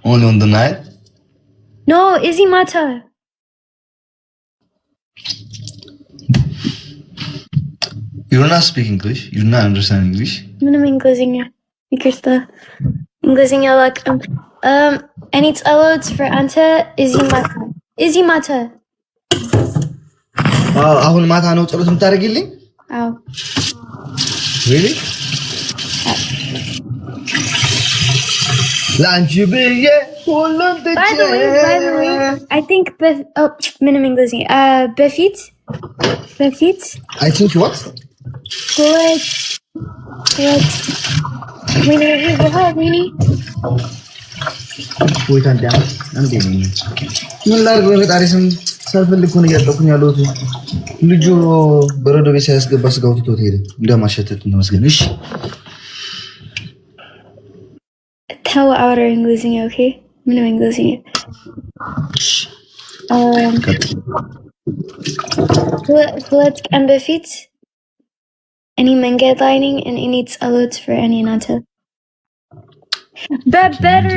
Only on the night? No, Izzy Mata. You're not speaking English. You're not understanding English. ምንም እንግሊዝኛ ይቅርታ እንግሊዝኛ አላውቅም እኔ ጸሎት for አንተ Izzy Mata አሁን ማታ ነው ጸሎት የምታደርጊልኝ? አዎ really? ላንቺ ብዬ ሁሉን ትቼ by the way I think ምንም እንግሊዝኛ በፊት I think what? What? Winnie? Wait and down. ምን ላድርግ በፈጣሪ ስም ሳልፈልግ ነው ያጠቁኝ ያለሁት ልጁ በረዶ ቤት ሳያስገባ ስጋው ትቶት ሄደ እንደማሸተት ነው መስገን እሺ ተው አውራ እንግሊዝኛ ኦኬ ምንም እንግሊዝኛ ሁለት ቀን በፊት እኔ መንገድ ላይ ነኝ እኔ ጸሎት for እኔ እናንተ better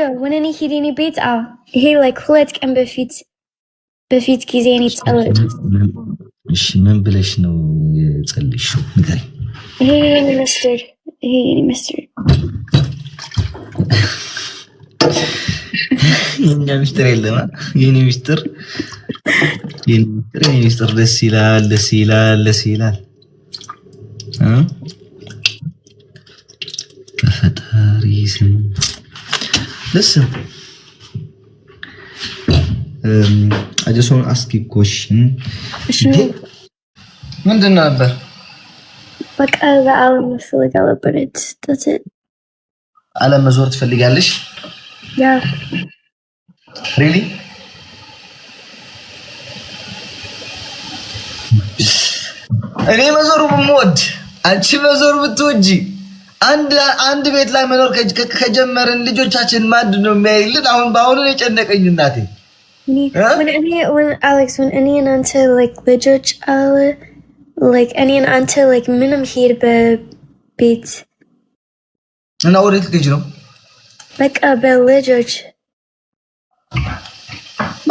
though when እኔ ሄድ እኔ ቤት ይሄ like ሁለት ቀን በፊት ጊዜ እኔ ጸሎት እሺ ምን ብለሽ ነው የጸልይሽው ንገሪ ይሄ የኔ ሚስተር የኛ ሚስተር የለማ የኔ ሚስተር ደስ ይላል በፈጣሪ ስም listen I just want to ask you a question ምንድን ነበር በቃ ለዓለም ፈልጋለሁ but that's it ዓለም መዞር ትፈልጋለሽ yeah really እኔ መዞር ብሞድ አንቺ መዞር ብትወጂ አንድ ቤት ላይ መኖር ከጀመረን ልጆቻችን ማን ነው የሚያይልን አሁን ባሁን የጨነቀኝ እናቴ when Alex when እኔ እናንተ like ልጆች አለ like እኔ እናንተ like ምንም ሄድ በቤት እና ወዴት ልትሄጂ ነው በቃ በልጆች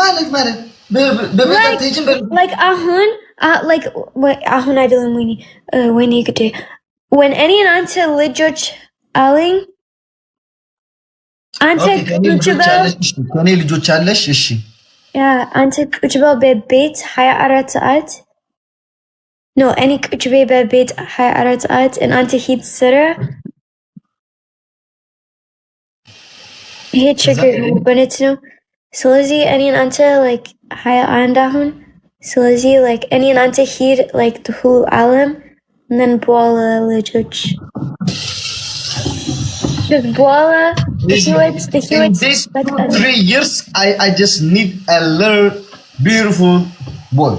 ማለት በቤት ልትሄጂ like አሁን like አሁን አይደለም ወይኔ ግዴ when እኔ እናንተ ልጆች አለኝ አንተ ከኔ ልጆች አለሽ እሺ ያ አንተ ቁጭ በቤት 24 ሰዓት no እኔ ቁጭ በቤት 24 ሰዓት እና አንተ ሂድ ስራ ይሄ ችግር በነት ነው ስለዚህ እኔ እናንተ like 21 አሁን ስለዚህ like እኔ እናንተ ሂድ like the whole ዓለም and then በኋላ ልጆች just በኋላ the Hewitt in these 3 years I just need a little beautiful boy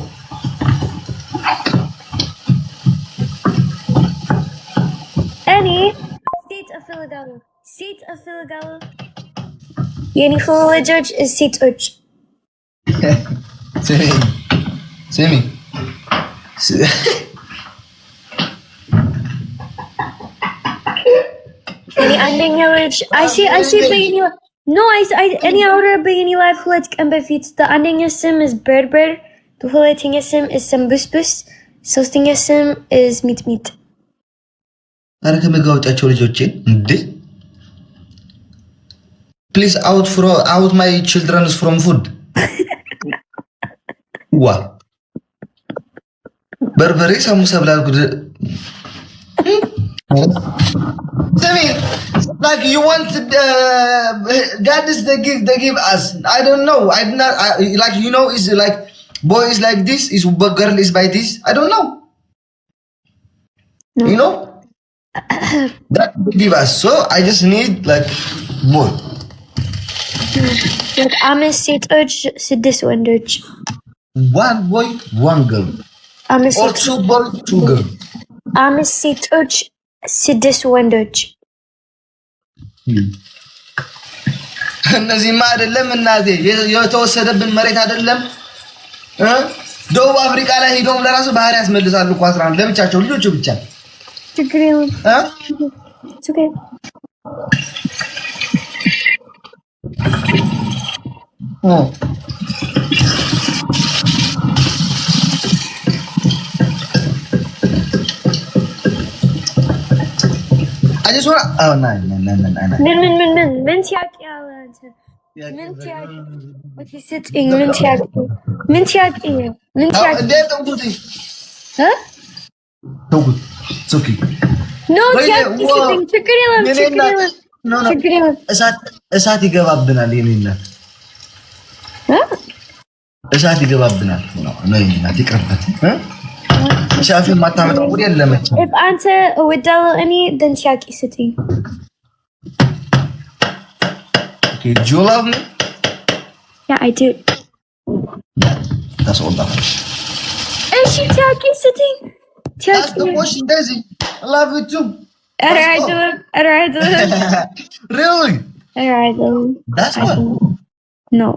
any seat of Philadelphia የኔ ልጆች ሴቶች ስሚ እኔ አንደኛ ልጅ I see በየኔ no I እኔ አውራ በየኔ ላይፍ ሁለት ቀን በፊት አንደኛ ስም is bird ሁለተኛ ስም is ሰንቡስቡስ ሶስተኛ ስም is ሚጥሚጥ አረ ከመጋወጫቸው ልጆቼ እንዴ please out my children from food what በርበሬ ሳሙሳ ብላልኩ Semi, like you want God is the gift they give us. I don't know. I'm not like you know is like boy is like this is girl is by this. I don't know. No. You know that they give us. So I just need like boy. Like I'm a ሴቶች ስድስት ወንዶች one boy one girl or two boy two girl I'm a ሴቶች ስድስት ወንዶች እነዚህማ አይደለም እናቴ የተወሰደብን መሬት አይደለም ደቡብ አፍሪካ ላይ ሄዶም ለራሱ ባህር ያስመልሳሉ እኮ 11 ለብቻቸው ልጆቹ ብቻ ችግር የለም Oh. I just wanna. Oh no. من تياك يا أنت من تياك okay sitting من تياك من تياك إيه من تياك Dia tunggu. ها Tunggu. It's okay. no تياك sitting شكرا لك No. شكرا لك እሳት ይገባብናል የኔና እሳት ይገባብናል ነው የኔና ይቅርበት ሻፊ ማታመጣው ወደ የለም if አንተ ወዳለው እኔ then تياك sitting okay do you love me yeah I do that's all that is she تياك sitting that's the question Daisy I love you too alright really alright that's what no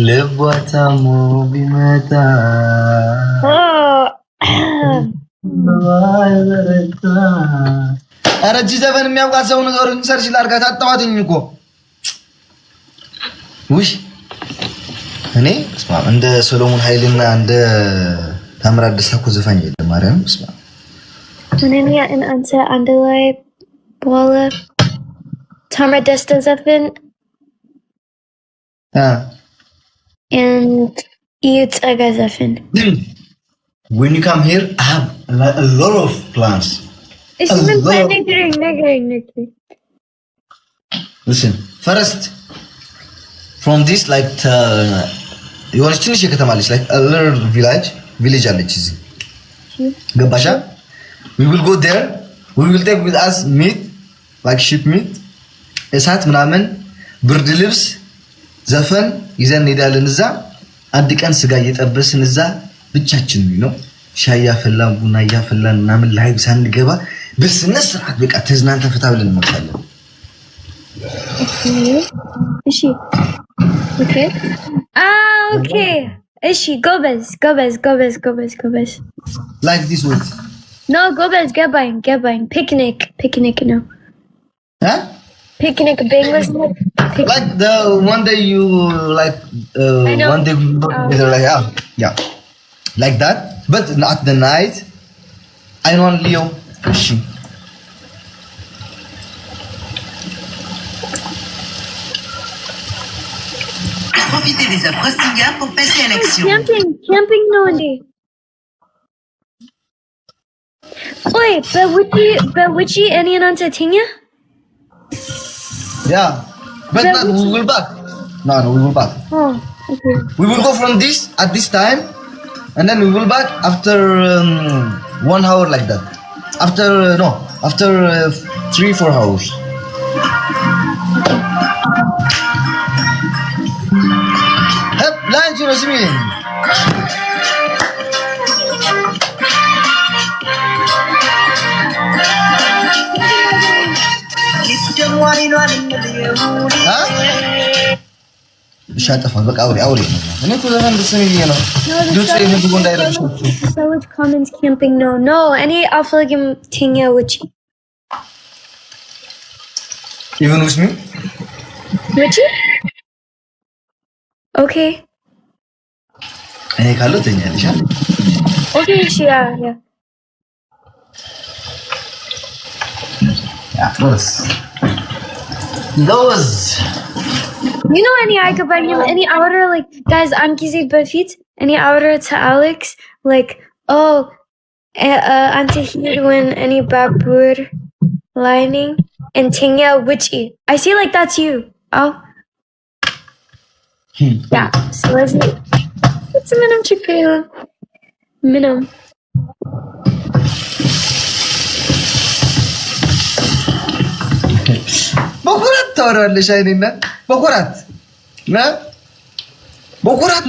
ልቧ ታሞ ቢመጣ ኧረ እጅ ዘፈን የሚያውቃት ሰው ንገሩኝ ሰርች ላድርጋት አጣኋትኝ እኮ ውይ እኔ እስማ እንደ ሰሎሞን ኃይልና እንደ ታምራት ደስታ እኮ ዘፋኝ የለም ማርያም እስማ እኔ አንተ አንድ ላይ በኋላ ታምራት ደስታ ዘፈን and eat agazafen. When you come here, I have a lot of plans. Listen, first, from this, like, you want to finish your katamalis, like a little village alechizi. Gabasha, we will go there. We will take with us meat, like sheep meat, esat mnamen, bird lips. ዘፈን ይዘን እንሄዳለን እዛ አንድ ቀን ስጋ እየጠበስን እዛ ብቻችን ነው ሻይ ያፈላን ቡና ያፈላን ምናምን ላይብ ሳንገባ በስነ ስርዓት በቃ ተዝናንተን ፈታ ብለን እንመጣለን እሺ ኦኬ ኦኬ እሺ ጎበዝ like this way no ጎበዝ ገባኝ ፒክኒክ ነው picnic Bengals like the one day you like one day we go together like yeah like that but at the night I want Leo fishing profitez des offres Stiga pour passer à l'action camping no andi oi but would you any ananta tinha yeah but we will back no we will back oh okay we will go from this at this time and then we will back after 1 hour like that after 3-4 hours hep lunch Rasmin ሻጠፋ በቃ አውሪ እኔ እኮ ዘፈን ደስኝ ነው ድምጽ የምትጎ እንዳይረብሽ so much comments camping no any አፈልግም ቲኛ ውጪ even with me ውጪ okay እኔ ካለው ተኛልሽ okay yeah those you know any outer like guys I'm Gizi Bafit any outer to Alex like Ante here when any babur lining and Tinya witchy I see like that's you yeah so it's a minimum chicken minimum በኩራት ታወራለሽ አይኔና በኩራት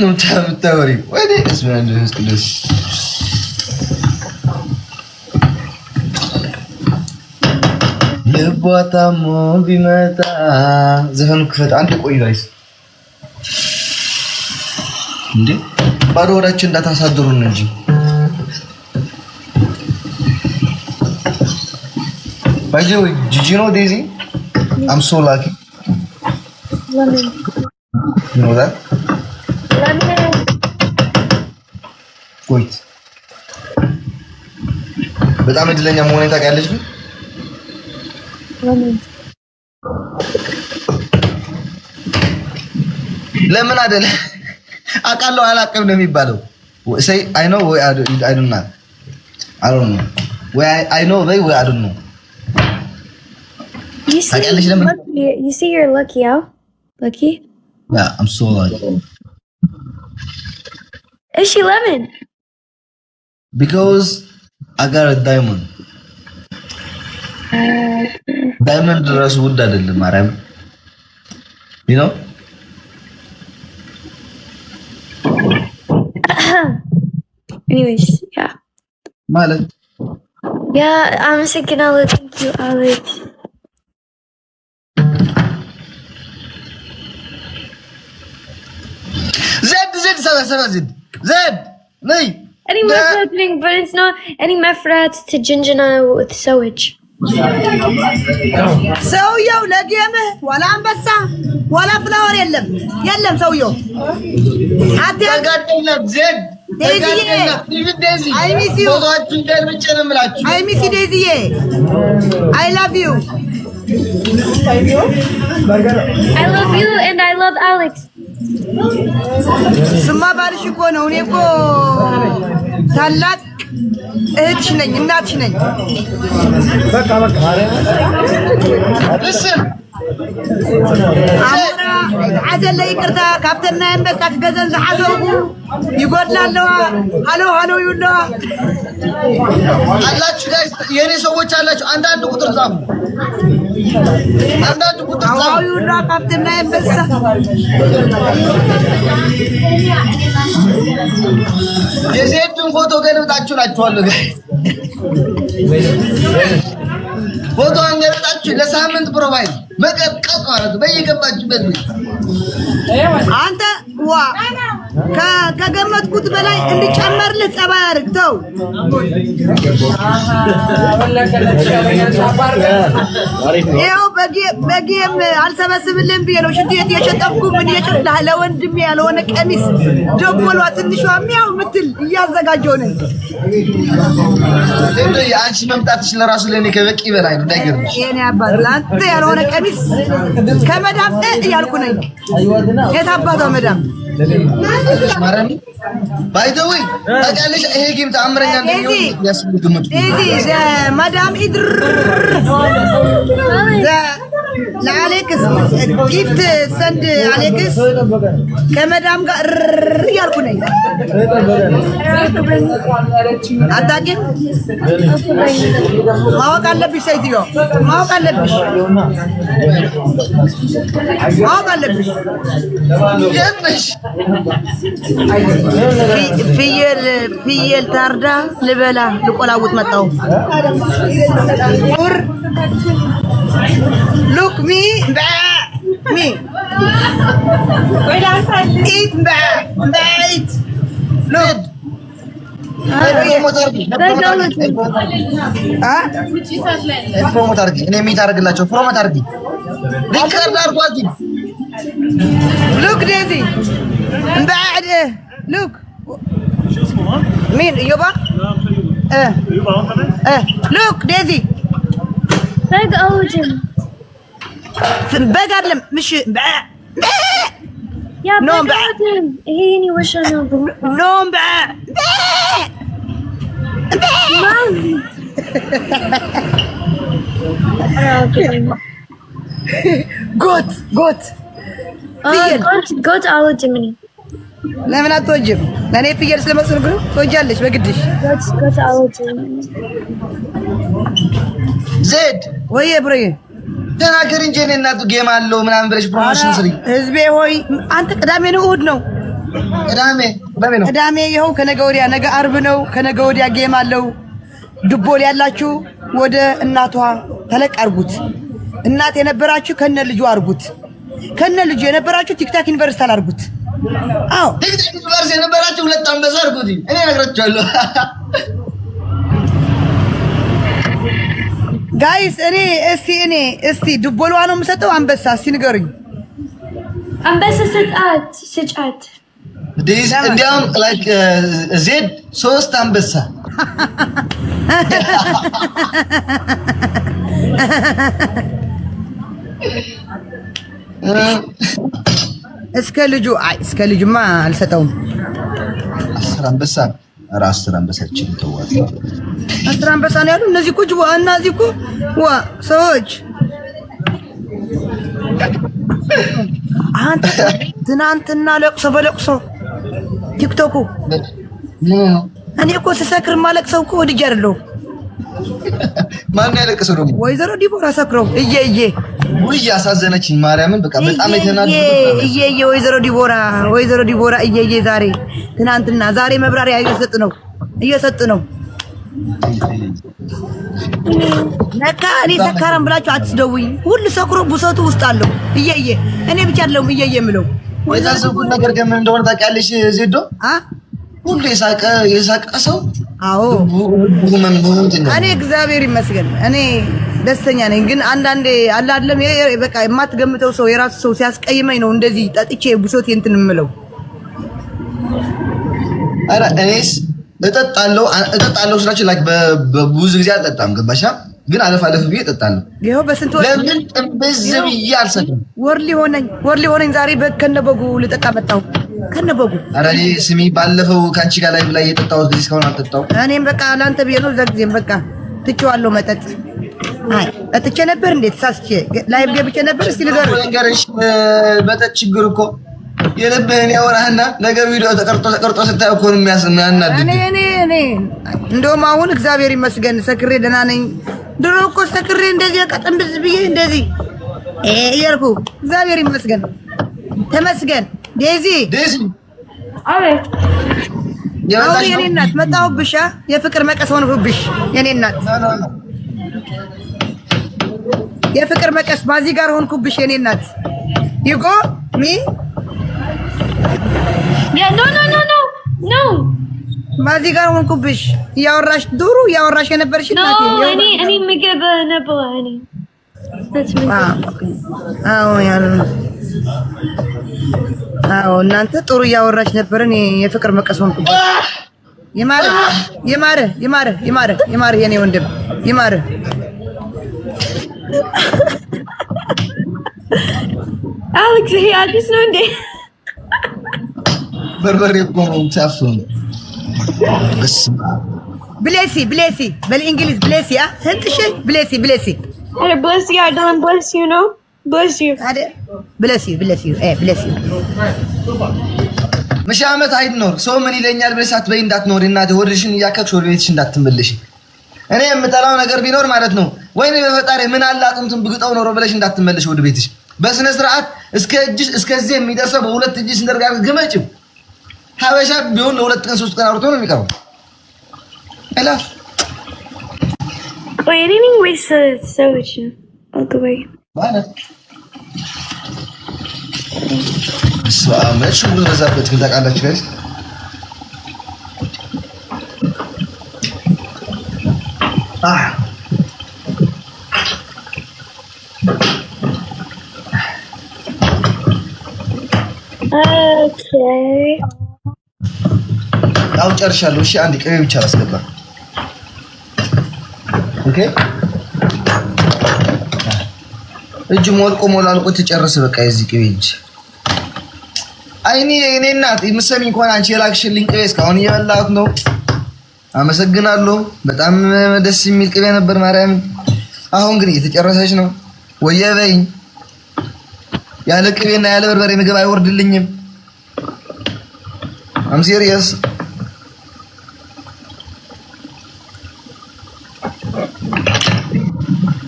ነው የምታወሪው ወይኔ እስማንደስ ልቧ ታሞ ቢመጣ ዘፈኑ ክፈት አንድ ቆይ ጋይስ እንዴ ባዶ ወራችን እንዳታሳድሩን እንጂ By the way, did you know Daisy? I'm so lucky. Lemon. You know that? Lemon. Wait. በጣም እድለኛ መሆኔን ታውቂያለሽ ግን? Lemon. ለምን አይደለ? አውቃለሁ አላውቅም ነው የሚባለው። Say I know ወይ I don't know. I don't know. Way I know way I don't know. You see you're lucky, how? Lucky? Yeah, I'm so lucky. Is she lemon? Because I got a diamond. Diamond ራሱ ውድ አይደለም ማርያም. You know? Anyways, yeah. ማለት Yeah, I'm thinking Alex. Thank you, Alex. Zed, nay. Any method thing, but it's not any method to Jinjana with sewage. ሰውየው ለጌምህ ወላ አንበሳ ወላ ፍላወር የለም ሰውየው ተጋደለ ዜድ I miss you. I miss you, Daisy. I love you. I love you and I love Alex. ስማ ባልሽ እኮ ነው። እኔ እኮ ታላቅ እህትሽ ነኝ፣ እናትሽ ነኝ። Listen. አሞራ ዓዘለ ይቅርታ ካብተና አንበሳ ከገዘን ዝሓዘቡ ይጎድላለዋ ሃሎ ይውለዋ አላችሁ ጋይስ የኔ ሰዎች አላችሁ አንዳንድ ቁጥር ጻፉ አዋው ይውለዋ ካብተና አንበሳ የዜድን ፎቶ ገልብጣችሁ ናችኋለሁ ጋይስ ፎቶ አንገልጣችሁ ለሳምንት ፕሮቫይድ መቀጥቀጥ ማለት በየገባችሁበት አንተ ዋ ከገመትኩት በላይ እንዲጨመርልህ ጸባይ አድርግተው ይኸው በጌም አልሰበስብልህም ብዬ ነው ሽንት ቤት የሸጠፍኩ ምን የሸጥልህ ለወንድሜ ያልሆነ ቀሚስ ደጎሏ ትንሿ ሚያው ምትል እያዘጋጀሁ ነኝ አንቺ መምጣትሽ ለራሱ ለኔ ከበቂ በላይ ነው እንዳይገርምሽ የኔ አባት ለአንተ ያልሆነ ቀሚስ ከመዳም እያልኩ ነኝ የት አባቷ መዳም ማረም ባይ ዘ ወይ ታውቂያለሽ ይሄ ጌም ተአምረኛ እንደሚሆን ያስቡግምት እዚህ መዳም ኢድር ለአሌክስ ጊፍት ሰንድ አሌክስ ከመዳም ጋር እያልኩ ነኝ አታውቂም ማወቅ አለብሽ ሴትዮ ማወቅ አለብሽ የምሽ ፍየል ታርዳ ልበላ ልቆላውጥ መጣሁ Look me, me. Eat, eat. Look. ፕሮሞት አድርጊ እኔ ሚት አድርግላቸው ፕሮሞት አድርጊ ሪከርድ አድርጓት Look Daisy بعد look مين يبا look Daisy Beg Ojin. بق أدلم مش Yeah, No, Beg Ojin. He ni wish I know. نوم Mom. ጎት ጎት አልወድም። ለምን አትወጂም? ለኔ ፍየል ስለመሰልኩ ነው። ትወጃለሽ በግድሽ። ጎት አልወድም። ዜድ ወይ ብሬ ተናገር እንጂ እኔ እናቱ ጌም አለው ምናምን ብለሽ ፕሮሞሽን ስሪ። ህዝቤ ሆይ አንተ ቅዳሜ ነው እሑድ ነው? ቅዳሜ ይኸው ከነገ ወዲያ ነገ አርብ ነው። ከነገ ወዲያ ጌም አለው። ድቦል ያላችሁ ወደ እናቷ ተለቅ አርጉት። እናት የነበራችሁ ከነ ልጁ አርጉት። ከነ ልጁ የነበራችሁ ቲክታክ ዩኒቨርሲቲ አርጉት። አዎ ቲክታክ ዩኒቨርሲቲ የነበራችሁ ሁለት አንበሳ አርጉት። እኔ እነግራችኋለሁ። ጋይስ እኔ እስቲ ድቦሏ ነው የምሰጠው አንበሳ እስቲ ንገሩኝ አንበሳ ስጫት this እንዲያውም like ዜድ 3 አንበሳ እስከ ልጁማ አልሰጠውም 10 አንበሳ ራስ 10 አንበሳችን ተዋት 10 አንበሳ ነው ያሉ እነዚህ ቁጭ እነዚህ እኮ ሰዎች አንተ ትናንትና ለቅሶ በለቅሶ ቲክቶኩ እኔ እኮ ስሰክር ማለቅሰው እኮ ወድጄ አይደለሁ ማን ያለቅሰው ደግሞ ወይዘሮ ዲቦራ ሰክረው እየየ ውይ ያሳዘነችኝ ማርያምን በቃ በጣም የተናደድኩት እየየ ወይዘሮ ዲቦራ እየየ ዛሬ ትናንትና ዛሬ መብራሪያ እየሰጥ ነው ነካ እኔ ሰካራም ብላችሁ አትስደውኝ ሁሉ ሰክሮ ብሶቱ ውስጥ አለው እየየ እኔ ብቻ አይደለም እየየ የምለው ወይዛዝኩት ነገር ግን ምን እንደሆነ ታውቂያለሽ ዜዶ ሁሉ የሳቀ ሰው አዎ እኔ እግዚአብሔር ይመስገን እኔ ደስተኛ ነኝ ግን አንዳንዴ አለ አይደለም በቃ የማትገምተው ሰው የራሱ ሰው ሲያስቀይመኝ ነው እንደዚህ ጠጥቼ ብሶት እንትን የምለው አረ እኔስ እጠጣለሁ ስላችሁ ላይክ በብዙ ጊዜ አልጠጣም ገባሻ ግን አለፍ ብዬ እጠጣለሁ ይሄው በስንት ወር ለምን ጥንብዝ ብዬ አልሰጥም ወር ሊሆነኝ ዛሬ ከነበጉ ልጠጣ መጣሁ ከነበጉ አረ እኔ ስሚ ባለፈው ካንቺ ጋር ላይ ብላ እየጠጣሁት ጊዜ እስካሁን አልጠጣው እኔም በቃ ላንተ ብዬ ነው ዘግዜም በቃ ትቼዋለሁ መጠጥ ጠጥቼ ነበር እንዴት ሳስቼ ላይቭ ገብቼ ነበር እስቲ ንገርሽ መጠጥ ችግር እኮ የልብህን ያወራህና ነገ ቪዲዮ ተቀርጦ ስታየው እኮ ነው የሚያናድድ እኔ እንደውም አሁን እግዚአብሔር ይመስገን ሰክሬ ደህና ነኝ ድሮ እኮ ሰክሬ እንደዚህ ቀጥንብዝ ብዬ እንደዚህ እያልኩ እግዚአብሔር ይመስገን ተመስገን ዴዚ አቤት አሁን የኔ እናት መጣሁብሽ የፍቅር መቀስ ሆንኩብሽ የኔ እናት የፍቅር መቀስ ማዚ ጋር ሆንኩብሽ የኔ እናት ይጎ ሚ ኖ ማዚ ጋር ሆንኩብሽ ያወራሽ ዱሩ ያወራሽ የነበርሽ እናቴ እኔ ምግብ ነበር እኔ አዎ እናንተ ጥሩ ያወራሽ ነበር እኔ የፍቅር መቀስ ሆንኩብሽ ይማረ የኔ ወንድም ይማረ አሌክስ ይሄ አዲስ ነው እንዴ በርበሬ እኮ ነው ታፍን ብሌሲ በእንግሊዝ ብሌሲ ህንጥሽ ብሌሲ አረ bless you I don't bless you no bless you አደ bless you መቼ ዓመት አይኖር ሰው ምን ይለኛል ብለሽ አትበይ እንዳትኖሪ እናቴ ወርሽን እያከክሽ ወደ ቤትሽ እንዳትመለሽ እኔ የምጠላው ነገር ቢኖር ማለት ነው ወይኔ በፈጣሪ ምን አለ አጥንቱን ብግጠው ኖሮ ብለሽ እንዳትመለሽ ወደ ቤትሽ በስነ ስርዓት እስከዚህ የሚደርሰው በሁለት እጅሽ እንደርጋር ግመጭው ሀበሻ ቢሆን ለሁለት ቀን 3 ቀን አውርቶ ነው የሚቀርበው እላ ወይ እኔ ወይስ ሰዎች አልኩኝ ማለት ሰማች ሁሉ በዛበት ግን ታውቃላችሁ ጋይስ Okay. አሁን ጨርሻለሁ እሺ አንድ ቅቤ ብቻ አስገባ ኦኬ እጅ ሞላልቆ ተጨረሰ በቃ እዚህ ቅቤ እጅ አይኔ እኔ እናት የምሰሚኝ ከሆነ አንቺ የላክሽልኝ ቅቤ እስካሁን እየበላሁት ነው አመሰግናለሁ በጣም ደስ የሚል ቅቤ ነበር ማርያም አሁን ግን እየተጨረሰች ነው ወየበኝ ያለ ቅቤና ያለ በርበሬ ምግብ አይወርድልኝም I'm serious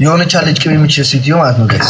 የሆነች አለች ቅቤ ምችል ሲቲዮ ማለት ነው ጋይስ